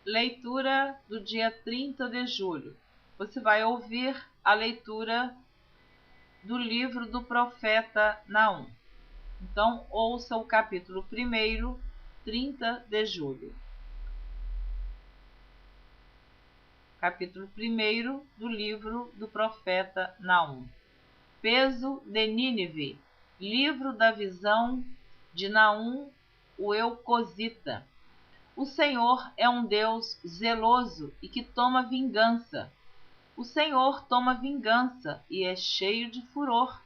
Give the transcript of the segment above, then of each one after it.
leitura do dia 30 de julho. Você vai ouvir a leitura do livro do profeta Naum. Então, ouça o capítulo 1, 30 de julho. Capítulo 1 do livro do profeta Naum. Peso de Nínive. Livro da visão de Naum, o Eucosita. O Senhor é um Deus zeloso e que toma vingança. O Senhor toma vingança e é cheio de furor.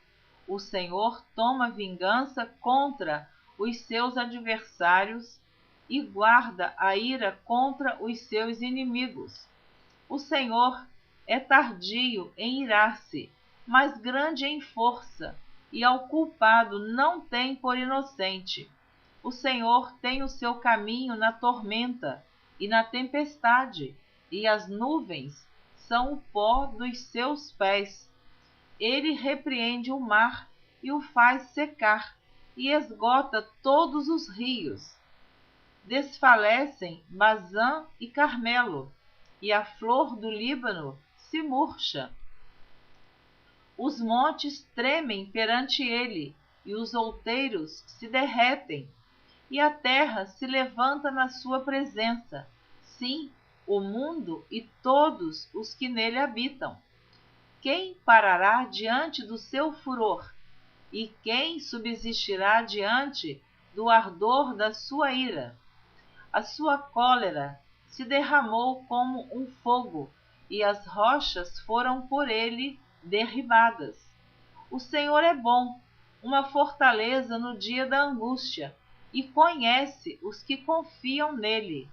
O Senhor toma vingança contra os seus adversários e guarda a ira contra os seus inimigos. O Senhor é tardio em irar-se, mas grande em força, e ao culpado não tem por inocente. O Senhor tem o seu caminho na tormenta e na tempestade, e as nuvens são o pó dos seus pés. Ele repreende o mar e o faz secar, e esgota todos os rios. Desfalecem Bazã e Carmelo, e a flor do Líbano se murcha. Os montes tremem perante ele, e os outeiros se derretem, e a terra se levanta na sua presença, sim, o mundo e todos os que nele habitam. Quem parará diante do seu furor? E quem subsistirá diante do ardor da sua ira? A sua cólera se derramou como um fogo, e as rochas foram por ele derribadas. O Senhor é bom, uma fortaleza no dia da angústia, e conhece os que confiam nele.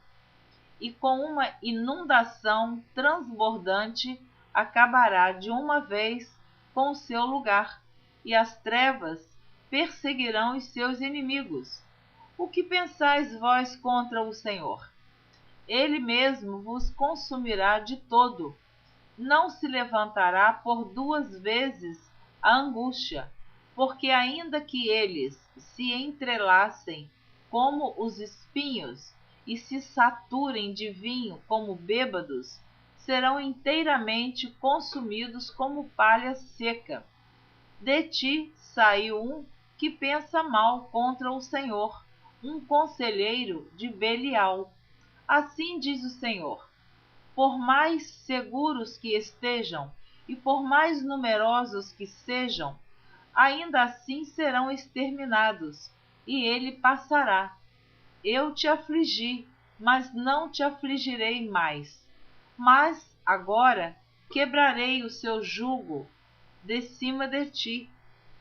E com uma inundação transbordante acabará de uma vez com o seu lugar, e as trevas perseguirão os seus inimigos. O que pensais vós contra o Senhor? Ele mesmo vos consumirá de todo. Não se levantará por duas vezes a angústia, porque ainda que eles se entrelacem como os espinhos e se saturem de vinho como bêbados, serão inteiramente consumidos como palha seca. De ti saiu um que pensa mal contra o Senhor, um conselheiro de Belial. Assim diz o Senhor: por mais seguros que estejam e por mais numerosos que sejam, ainda assim serão exterminados, e ele passará. Eu te afligi, mas não te afligirei mais. Mas agora quebrarei o seu jugo de cima de ti,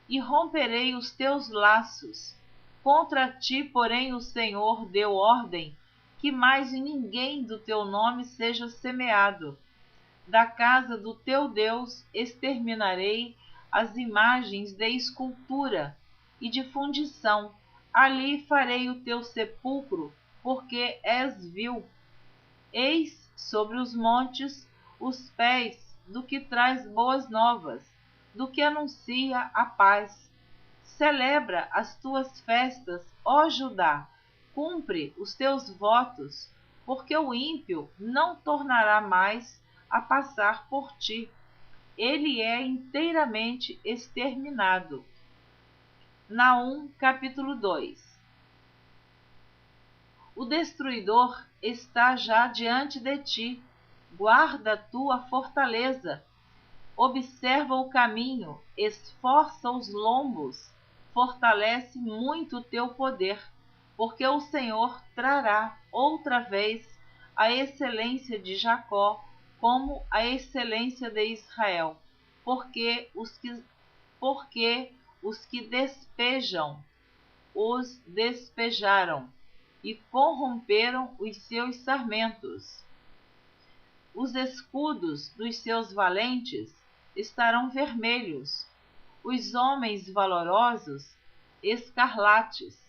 e romperei os teus laços. Contra ti, porém, o Senhor deu ordem que mais ninguém do teu nome seja semeado. Da casa do teu Deus exterminarei as imagens de escultura e de fundição. Ali farei o teu sepulcro, porque és vil. Eis sobre os montes os pés do que traz boas novas, do que anuncia a paz. Celebra as tuas festas, ó Judá, cumpre os teus votos, porque o ímpio não tornará mais a passar por ti. Ele é inteiramente exterminado. Naum, capítulo 2. O destruidor está já diante de ti. Guarda a tua fortaleza. Observa o caminho, esforça os lombos, fortalece muito o teu poder, porque o Senhor trará outra vez a excelência de Jacó como a excelência de Israel, porque os que despejam os despejaram e corromperam os seus sarmentos. Os escudos dos seus valentes estarão vermelhos, os homens valorosos escarlates,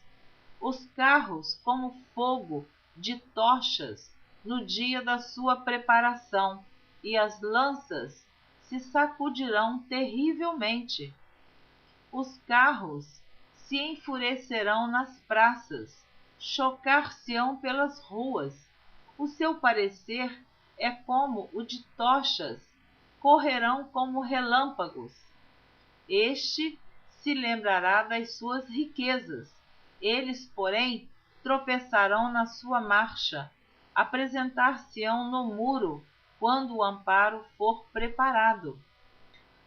os carros como fogo de tochas no dia da sua preparação, e as lanças se sacudirão terrivelmente. Os carros se enfurecerão nas praças, chocar-se-ão pelas ruas. O seu parecer é como o de tochas, correrão como relâmpagos. Este se lembrará das suas riquezas. Eles, porém, tropeçarão na sua marcha, apresentar-se-ão no muro quando o amparo for preparado.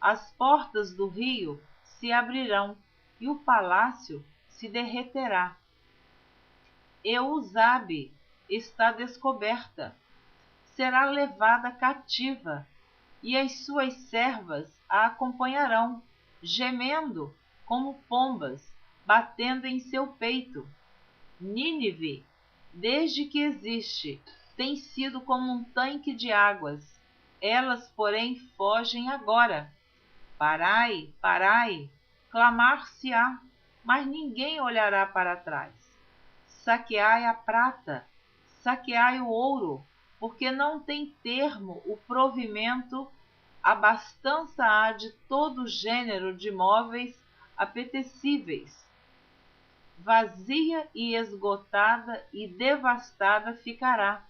As portas do rio se abrirão e o palácio se derreterá. Eusabe está descoberta, será levada cativa, e as suas servas a acompanharão, gemendo como pombas, batendo em seu peito. Nínive, desde que existe, tem sido como um tanque de águas. Elas, porém, fogem agora. Parai, parai, clamar-se-á, mas ninguém olhará para trás. Saqueai a prata, saqueai o ouro, porque não tem termo o provimento, abastança há de todo gênero de móveis apetecíveis. Vazia e esgotada e devastada ficará,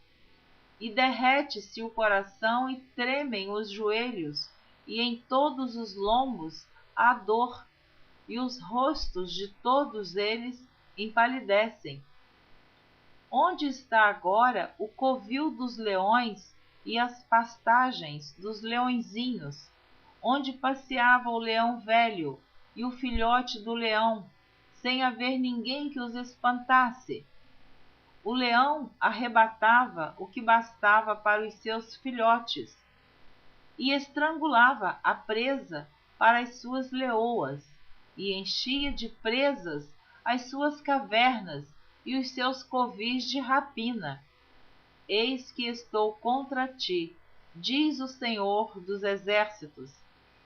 e derrete-se o coração e tremem os joelhos, e em todos os lombos há dor, e os rostos de todos eles empalidecem. Onde está agora o covil dos leões e as pastagens dos leõezinhos, onde passeava o leão velho e o filhote do leão, sem haver ninguém que os espantasse? O leão arrebatava o que bastava para os seus filhotes e estrangulava a presa para as suas leoas, e enchia de presas as suas cavernas e os seus covis de rapina. Eis que estou contra ti, diz o Senhor dos Exércitos,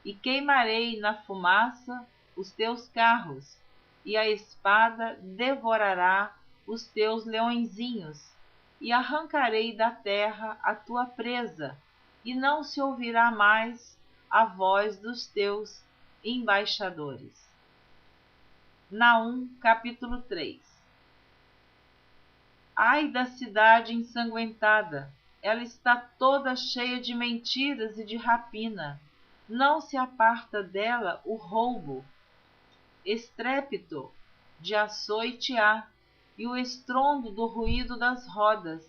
e queimarei na fumaça os teus carros, e a espada devorará os teus leõezinhos, e arrancarei da terra a tua presa, e não se ouvirá mais a voz dos teus embaixadores. Naum, capítulo 3. Ai da cidade ensanguentada! Ela está toda cheia de mentiras e de rapina. Não se aparta dela o roubo. Estrépito de açoite há, e o estrondo do ruído das rodas,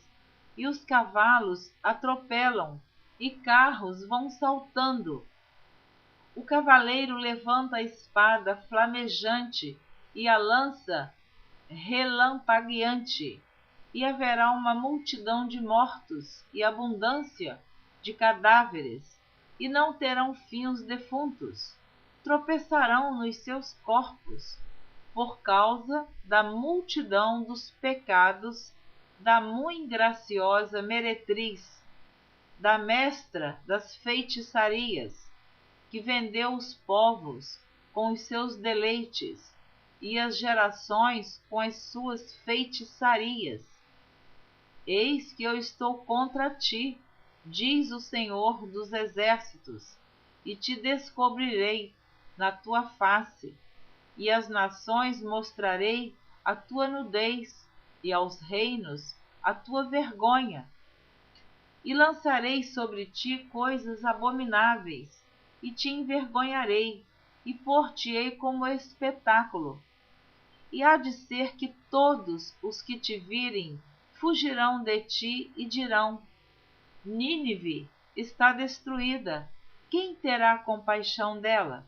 e os cavalos atropelam, e carros vão saltando. O cavaleiro levanta a espada flamejante e a lança relampagueante, e haverá uma multidão de mortos e abundância de cadáveres, e não terão fim os defuntos, tropeçarão nos seus corpos, por causa da multidão dos pecados da muito graciosa meretriz, da mestra das feitiçarias, que vendeu os povos com os seus deleites e as gerações com as suas feitiçarias. Eis que eu estou contra ti, diz o Senhor dos Exércitos, e te descobrirei na tua face, e às nações mostrarei a tua nudez, e aos reinos a tua vergonha. E lançarei sobre ti coisas abomináveis, e te envergonharei, e pôr-te-ei como espetáculo. E há de ser que todos os que te virem fugirão de ti e dirão: Nínive está destruída, quem terá compaixão dela?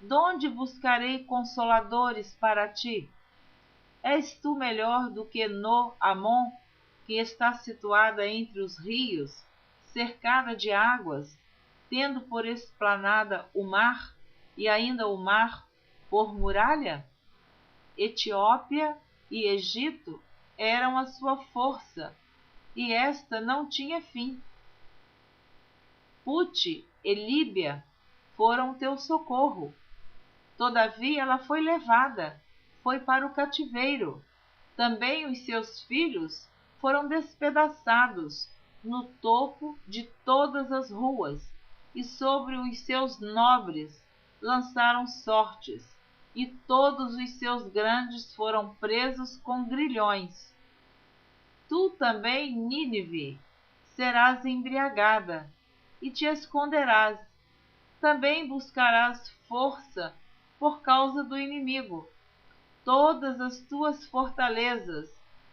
Donde buscarei consoladores para ti? És tu melhor do que No-Amon, que está situada entre os rios, cercada de águas, tendo por esplanada o mar, e ainda o mar por muralha? Etiópia e Egito eram a sua força, e esta não tinha fim. Pute e Líbia foram teu socorro. Todavia ela foi levada, foi para o cativeiro. Também os seus filhos foram despedaçados no topo de todas as ruas, e sobre os seus nobres lançaram sortes, e todos os seus grandes foram presos com grilhões. Tu Tu também, Nínive, serás embriagada, e te esconderás. Também buscarás força por causa do inimigo. Todas as tuas fortalezas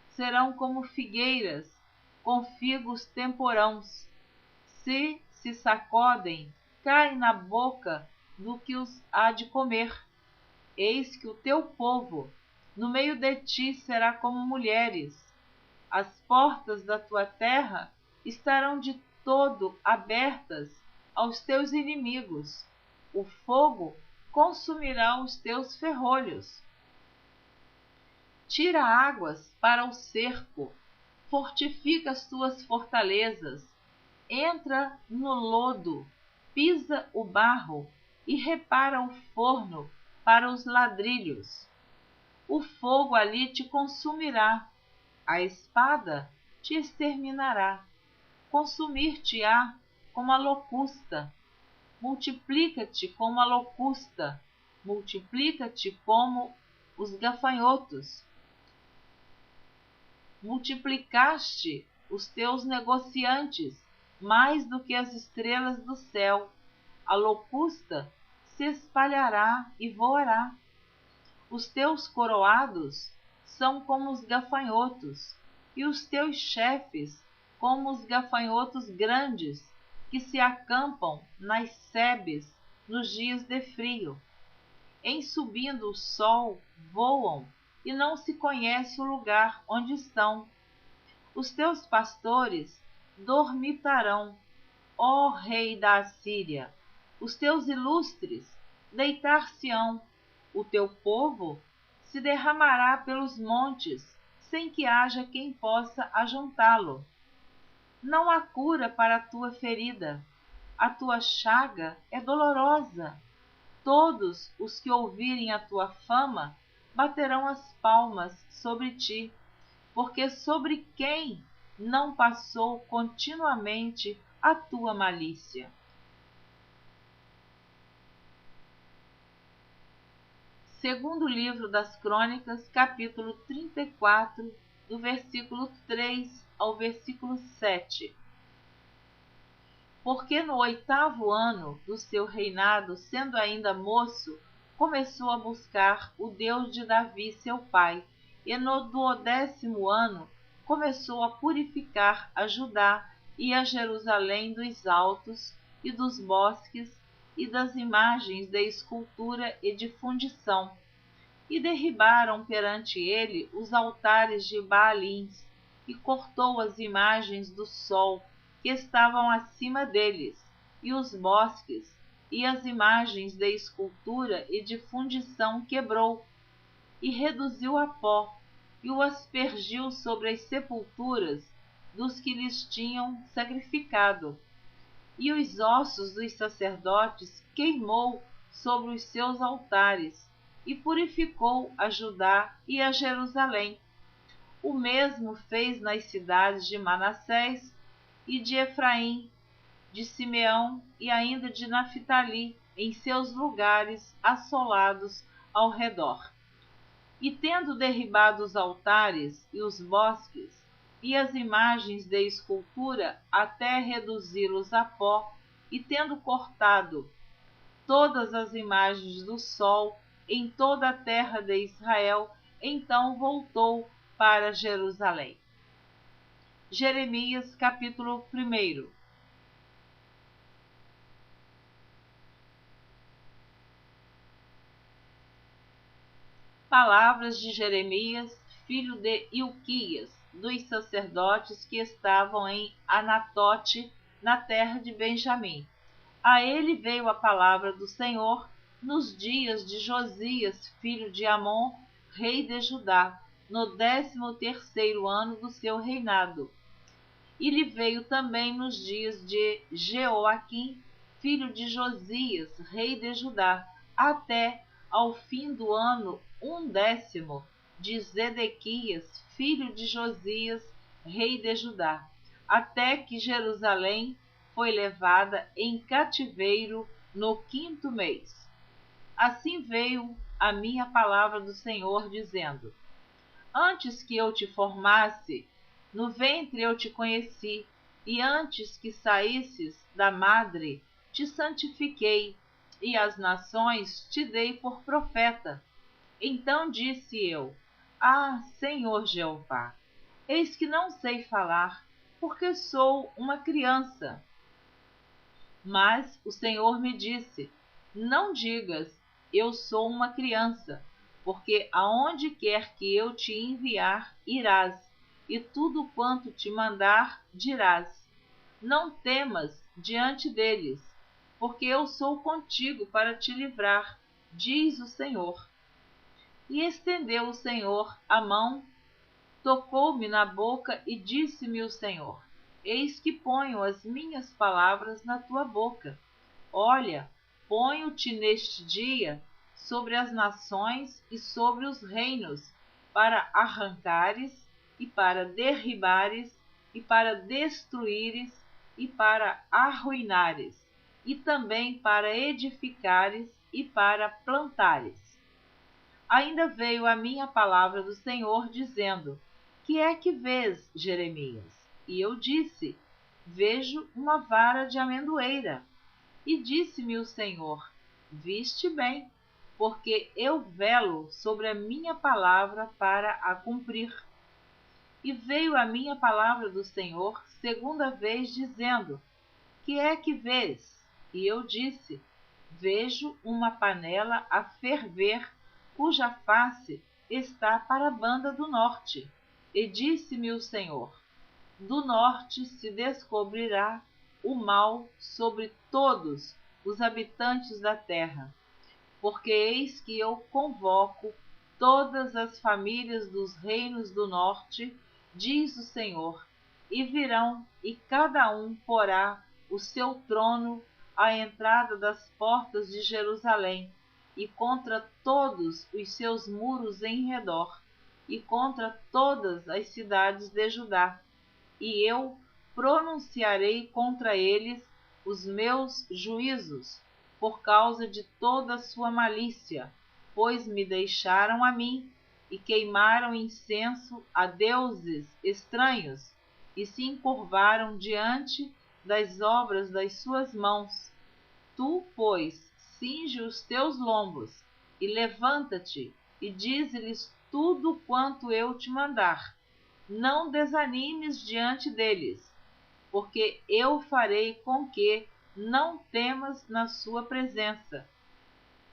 serão como figueiras, com figos temporãos. Se sacodem, caem na boca do que os há de comer. Eis que o teu povo, no meio de ti, será como mulheres. As portas da tua terra estarão de todo abertas aos teus inimigos. O fogo consumirá os teus ferrolhos. Tira águas para o cerco, fortifica as tuas fortalezas, entra no lodo, pisa o barro e repara o forno para os ladrilhos. O fogo ali te consumirá, a espada te exterminará, consumir-te-á como a locusta. Multiplica-te como a locusta, multiplica-te como os gafanhotos. Multiplicaste os teus negociantes mais do que as estrelas do céu. A locusta se espalhará e voará. Os teus coroados são como os gafanhotos, e os teus chefes como os gafanhotos grandes, que se acampam nas sebes nos dias de frio. Em subindo o sol, voam, e não se conhece o lugar onde estão. Os teus pastores dormitarão, ó rei da Assíria. Os teus ilustres deitar-se-ão. O teu povo se derramará pelos montes, sem que haja quem possa ajuntá-lo. Não há cura para a tua ferida. A tua chaga é dolorosa. Todos os que ouvirem a tua fama baterão as palmas sobre ti, porque sobre quem não passou continuamente a tua malícia? Segundo livro das Crônicas, capítulo 34, do versículo 3 ao versículo 7. Porque no 8º ano do seu reinado, sendo ainda moço, começou a buscar o Deus de Davi, seu pai, e no 12º ano começou a purificar a Judá e a Jerusalém dos altos e dos bosques e das imagens de escultura e de fundição. E derribaram perante ele os altares de Baalins, e cortou as imagens do sol que estavam acima deles, e os bosques, e as imagens de escultura e de fundição quebrou, e reduziu a pó, e o aspergiu sobre as sepulturas dos que lhes tinham sacrificado. E os ossos dos sacerdotes queimou sobre os seus altares, e purificou a Judá e a Jerusalém. O mesmo fez nas cidades de Manassés e de Efraim, de Simeão e ainda de Naphtali, em seus lugares assolados ao redor. E tendo derribado os altares e os bosques e as imagens de escultura até reduzi-los a pó, e tendo cortado todas as imagens do sol em toda a terra de Israel, então voltou para Jerusalém. Jeremias, capítulo 1. Palavras de Jeremias, filho de Ilquias, dos sacerdotes que estavam em Anatote, na terra de Benjamim. A ele veio a palavra do Senhor nos dias de Josias, filho de Amon, rei de Judá, no 13º ano do seu reinado. E lhe veio também nos dias de Jeoaquim, filho de Josias, rei de Judá, até ao fim do ano 10º de Zedequias, filho de Josias, rei de Judá, até que Jerusalém foi levada em cativeiro no 5º mês. Assim veio a minha palavra do Senhor, dizendo: Antes que eu te formasse No ventre eu te conheci, e antes que saísses da madre, te santifiquei, e às nações te dei por profeta. Então disse eu: Ah, Senhor Jeová, eis que não sei falar, porque sou uma criança. Mas o Senhor me disse: Não digas, eu sou uma criança, porque aonde quer que eu te enviar, irás, e tudo quanto te mandar, dirás. Não temas diante deles, porque eu sou contigo para te livrar, diz o Senhor. E estendeu o Senhor a mão, tocou-me na boca e disse-me o Senhor: Eis que ponho as minhas palavras na tua boca. Olha, ponho-te neste dia sobre as nações e sobre os reinos, para arrancares e para derribares e para destruíres e para arruinares, e também para edificares e para plantares. Ainda veio a minha palavra do Senhor, dizendo: Que é que vês, Jeremias? E eu disse: Vejo uma vara de amendoeira. E disse-me o Senhor: Viste bem, porque eu velo sobre a minha palavra para a cumprir. E veio a minha palavra do Senhor segunda vez, dizendo: Que é que vês? E eu disse: Vejo uma panela a ferver, cuja face está para a banda do norte. E disse-me o Senhor: Do norte se descobrirá o mal sobre todos os habitantes da terra, porque eis que eu convoco todas as famílias dos reinos do norte, diz o Senhor, e virão, e cada um porá o seu trono à entrada das portas de Jerusalém, e contra todos os seus muros em redor, e contra todas as cidades de Judá. E eu pronunciarei contra eles os meus juízos, por causa de toda a sua malícia, pois me deixaram a mim e queimaram incenso a deuses estranhos, e se encurvaram diante das obras das suas mãos. Tu, pois, cinge os teus lombos, e levanta-te, e dize-lhes tudo quanto eu te mandar. Não desanimes diante deles, porque eu farei com que não temas na sua presença.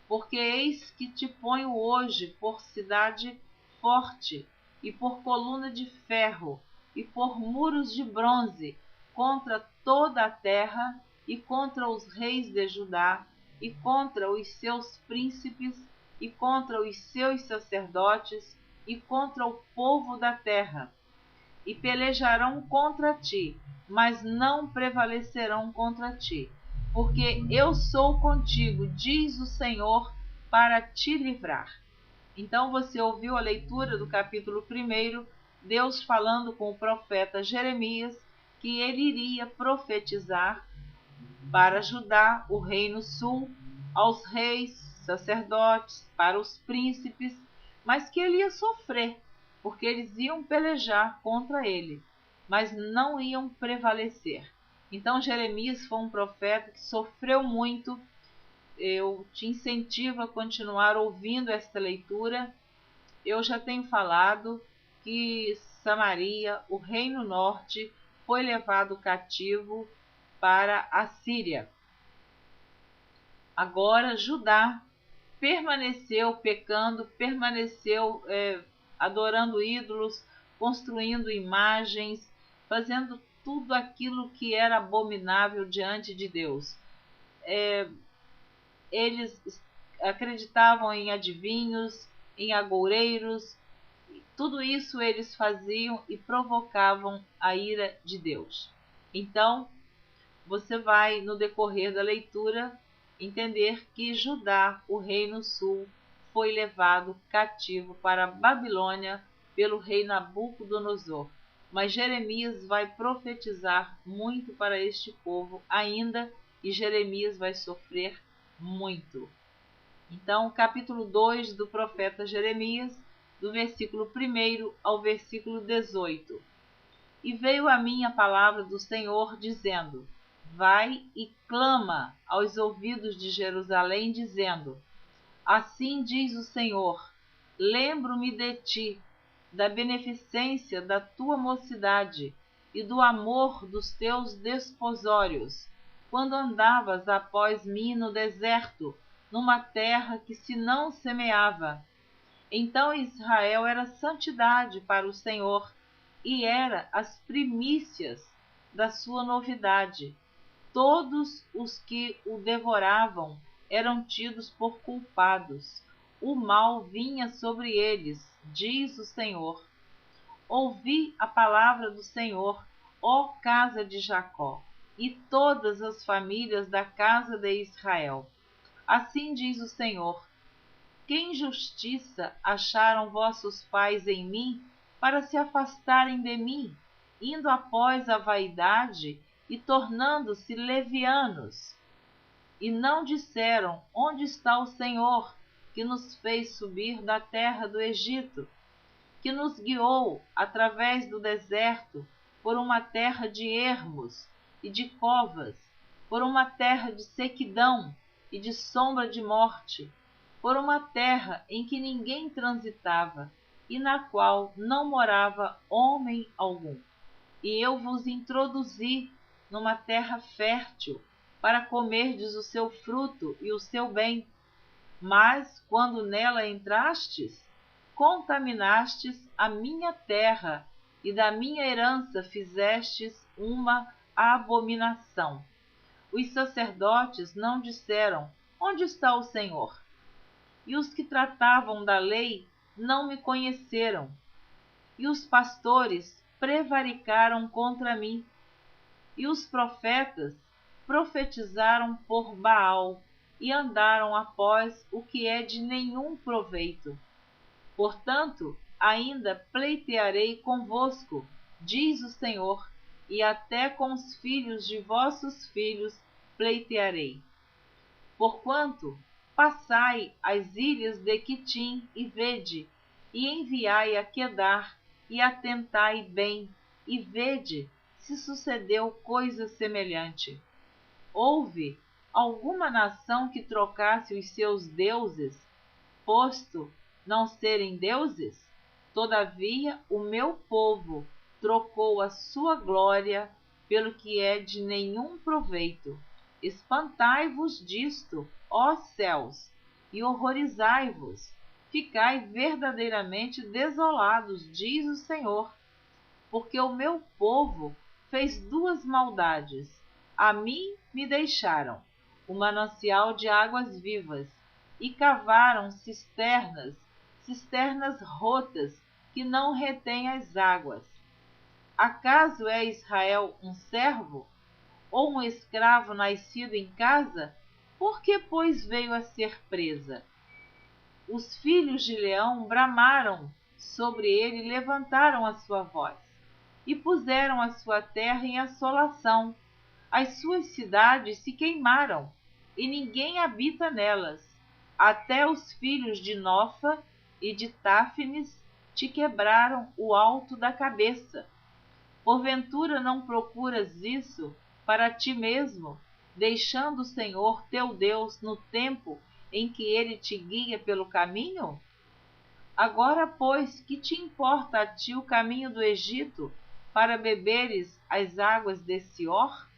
Porque eis que te ponho hoje por cidade forte, e por coluna de ferro, e por muros de bronze, contra toda a terra, e contra os reis de Judá, e contra os seus príncipes, e contra os seus sacerdotes, e contra o povo da terra. E pelejarão contra ti, mas não prevalecerão contra ti, porque eu sou contigo, diz o Senhor, para te livrar. Então você ouviu a leitura do capítulo 1, Deus falando com o profeta Jeremias, que ele iria profetizar para Judá, o reino sul, aos reis, sacerdotes, para os príncipes, mas que ele ia sofrer, porque eles iam pelejar contra ele, mas não iam prevalecer. Então Jeremias foi um profeta que sofreu muito. Eu te incentivo a continuar ouvindo esta leitura. Eu já tenho falado que Samaria, o reino norte, foi levado cativo para a Síria. Agora Judá permaneceu pecando, permaneceu adorando ídolos, construindo imagens, fazendo tudo aquilo que era abominável diante de Deus. Eles acreditavam em adivinhos, em agoureiros, tudo isso eles faziam e provocavam a ira de Deus. Então, você vai, no decorrer da leitura, entender que Judá, o reino sul, foi levado cativo para a Babilônia pelo rei Nabucodonosor. Mas Jeremias vai profetizar muito para este povo ainda, e Jeremias vai sofrer muito. Então, capítulo 2 do profeta Jeremias, do versículo 1 ao versículo 18. E veio a mim a palavra do Senhor, dizendo: Vai e clama aos ouvidos de Jerusalém, dizendo: Assim diz o Senhor: Lembro-me de ti, da beneficência da tua mocidade e do amor dos teus desposórios, quando andavas após mim no deserto, numa terra que se não semeava. Então Israel era santidade para o Senhor, e era as primícias da sua novidade. Todos os que o devoravam eram tidos por culpados. O mal vinha sobre eles, diz o Senhor. Ouvi a palavra do Senhor, ó casa de Jacó, e todas as famílias da casa de Israel. Assim diz o Senhor: que injustiça acharam vossos pais em mim, para se afastarem de mim, indo após a vaidade e tornando-se levianos? E não disseram: onde está o Senhor, que nos fez subir da terra do Egito, que nos guiou através do deserto, por uma terra de ermos e de covas, por uma terra de sequidão e de sombra de morte, por uma terra em que ninguém transitava e na qual não morava homem algum. E eu vos introduzi numa terra fértil, para comerdes o seu fruto e o seu bem. Mas, quando nela entrastes, contaminastes a minha terra, e da minha herança fizestes uma abominação. Os sacerdotes não disseram: onde está o Senhor? E os que tratavam da lei não me conheceram. E os pastores prevaricaram contra mim. E os profetas profetizaram por Baal, e andaram após o que é de nenhum proveito. Portanto, ainda pleitearei convosco, diz o Senhor, e até com os filhos de vossos filhos pleitearei. Porquanto, passai as ilhas de Quitim e vede, e enviai a Quedar, e atentai bem, e vede se sucedeu coisa semelhante. Houve alguma nação que trocasse os seus deuses, posto não serem deuses? Todavia o meu povo trocou a sua glória pelo que é de nenhum proveito. Espantai-vos disto, ó céus, e horrorizai-vos. Ficai verdadeiramente desolados, diz o Senhor, porque o meu povo fez duas maldades. A mim me deixaram o manancial de águas vivas, e cavaram cisternas rotas, que não retêm as águas. Acaso é Israel um servo, ou um escravo nascido em casa? Por que, pois, veio a ser presa? Os filhos de Leão bramaram sobre ele e levantaram a sua voz, e puseram a sua terra em assolação. As suas cidades se queimaram, e ninguém habita nelas. Até os filhos de Nofa e de Táfnis te quebraram o alto da cabeça. Porventura não procuras isso para ti mesmo, deixando o Senhor teu Deus no tempo em que ele te guia pelo caminho? Agora, pois, que te importa a ti o caminho do Egito, para beberes as águas de Sior?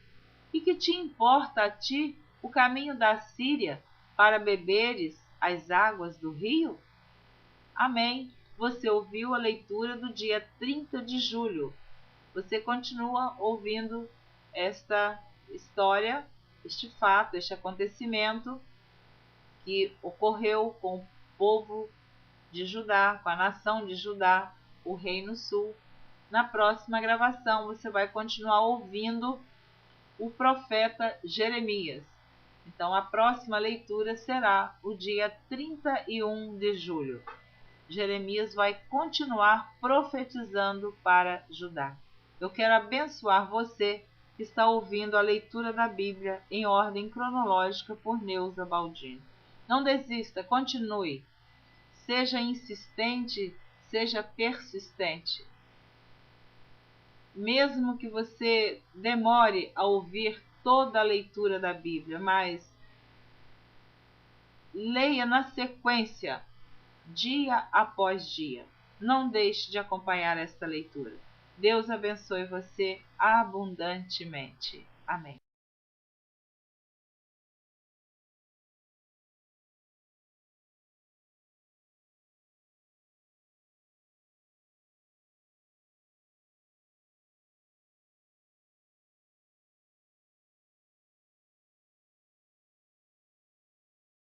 E que te importa a ti o caminho da Síria, para beberes as águas do rio? Amém. Você ouviu a leitura do dia 30 de julho. Você continua ouvindo esta história, este fato, este acontecimento que ocorreu com o povo de Judá, com a nação de Judá, o Reino Sul. Na próxima gravação você vai continuar ouvindo o profeta Jeremias. Então a próxima leitura será o dia 31 de julho. Jeremias vai continuar profetizando para Judá. Eu quero abençoar você que está ouvindo a leitura da Bíblia em ordem cronológica por Neuza Baldini. Não desista, continue. Seja insistente, seja persistente. mesmo que você demore a ouvir toda a leitura da Bíblia, mas leia na sequência, dia após dia. Não deixe de acompanhar esta leitura. Deus abençoe você abundantemente. Amém.